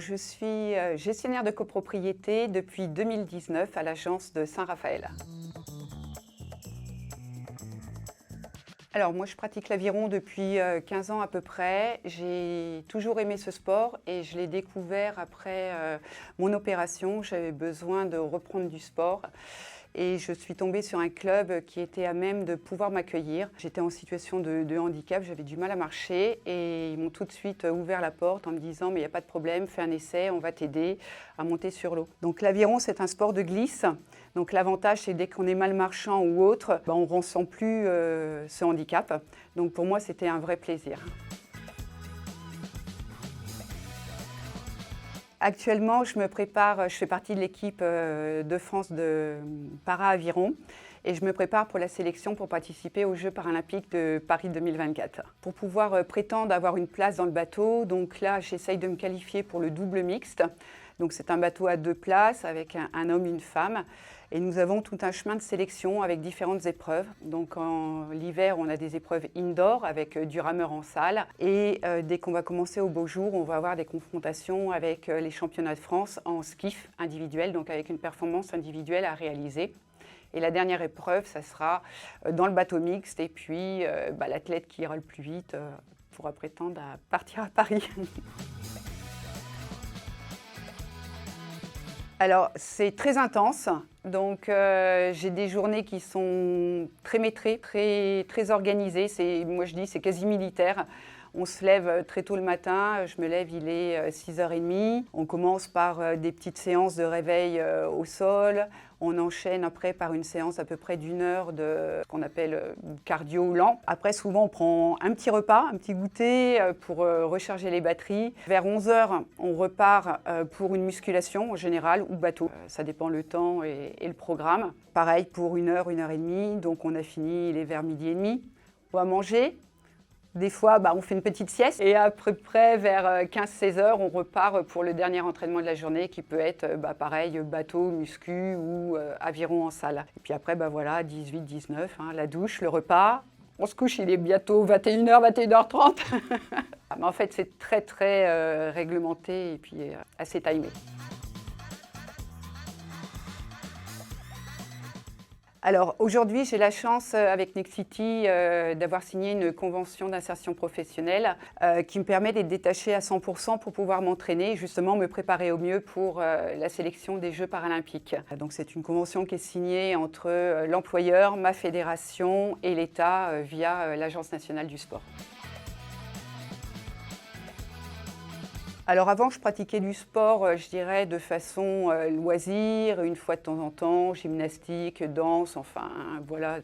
Je suis gestionnaire de copropriété depuis 2019 à l'agence de Saint-Raphaël. Alors moi je pratique l'aviron depuis 15 ans à peu près. J'ai toujours aimé ce sport et je l'ai découvert après mon opération. J'avais besoin de reprendre du sport et je suis tombée sur un club qui était à même de pouvoir m'accueillir. J'étais en situation de handicap, j'avais du mal à marcher et ils m'ont tout de suite ouvert la porte en me disant mais il n'y a pas de problème, fais un essai, on va t'aider à monter sur l'eau. Donc l'aviron c'est un sport de glisse. Donc l'avantage c'est dès qu'on est mal marchant ou autre, on ne ressent plus ce handicap. Donc pour moi c'était un vrai plaisir. Actuellement, je me prépare, je fais partie de l'équipe de France de para-aviron et je me prépare pour la sélection pour participer aux Jeux paralympiques de Paris 2024. Pour pouvoir prétendre avoir une place dans le bateau, donc là j'essaye de me qualifier pour le double mixte. Donc c'est un bateau à 2 places avec un homme et une femme. Et nous avons tout un chemin de sélection avec différentes épreuves. Donc en l'hiver, on a des épreuves indoor avec du rameur en salle. Et dès qu'on va commencer au beau jour, on va avoir des confrontations avec les championnats de France en skiff individuel, donc avec une performance individuelle à réaliser. Et la dernière épreuve, ça sera dans le bateau mixte. Et puis l'athlète qui ira le plus vite pourra prétendre à partir à Paris. Alors, c'est très intense, donc j'ai des journées qui sont très maîtrisées, très organisées. Moi, je dis c'est quasi militaire. On se lève très tôt le matin, je me lève, il est 6h30. On commence par des petites séances de réveil au sol. On enchaîne après par une séance à peu près d'1 heure de ce qu'on appelle cardio lent. Après, souvent, on prend un petit repas, un petit goûter pour recharger les batteries. Vers 11h, on repart pour une musculation en général ou bateau. Ça dépend le temps et le programme. Pareil pour 1 heure, 1h30. Donc, on a fini, il est vers 12h30. On va manger. Des fois, on fait une petite sieste et à peu près vers 15-16 heures, on repart pour le dernier entraînement de la journée qui peut être pareil, bateau, muscu ou aviron en salle. Et puis après, 18-19, la douche, le repas. On se couche, il est bientôt 21h, 21h30. Mais en fait, c'est très réglementé et puis assez timé. Alors aujourd'hui, j'ai la chance avec Nexity d'avoir signé une convention d'insertion professionnelle qui me permet d'être détachée à 100% pour pouvoir m'entraîner et justement me préparer au mieux pour la sélection des Jeux paralympiques. Donc c'est une convention qui est signée entre l'employeur, ma fédération et l'État via l'Agence nationale du sport. Alors avant, je pratiquais du sport, je dirais, de façon loisir, une fois de temps en temps, gymnastique, danse, enfin voilà,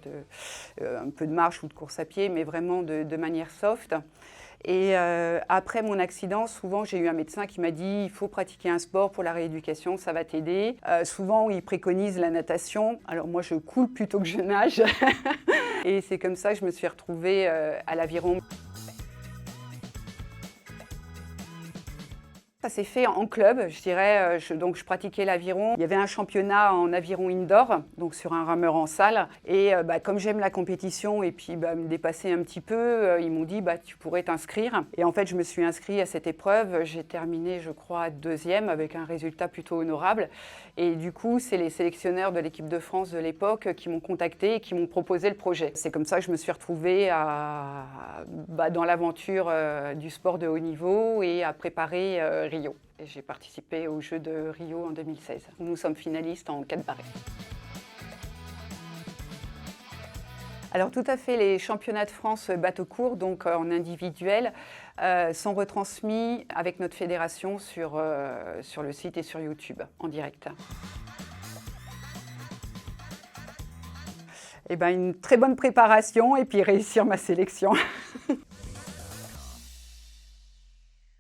un peu de marche ou de course à pied, mais vraiment de manière soft. Et après mon accident, souvent j'ai eu un médecin qui m'a dit il faut pratiquer un sport pour la rééducation, ça va t'aider. Souvent il préconise la natation, alors moi je coule plutôt que je nage. Et c'est comme ça que je me suis retrouvée à l'aviron. Ça s'est fait en club, je dirais, donc je pratiquais l'aviron. Il y avait un championnat en aviron indoor, donc sur un rameur en salle. Et comme j'aime la compétition et puis me dépasser un petit peu, ils m'ont dit tu pourrais t'inscrire. Et en fait, je me suis inscrite à cette épreuve. J'ai terminé, je crois, 2e avec un résultat plutôt honorable. Et du coup, c'est les sélectionneurs de l'équipe de France de l'époque qui m'ont contacté et qui m'ont proposé le projet. C'est comme ça que je me suis retrouvée dans l'aventure du sport de haut niveau et à préparer Rio. Et j'ai participé aux Jeux de Rio en 2016. Nous sommes finalistes en 4 barrés. Alors tout à fait, les championnats de France bateau court, donc en individuel, sont retransmis avec notre fédération sur le site et sur YouTube en direct. Une très bonne préparation et puis réussir ma sélection.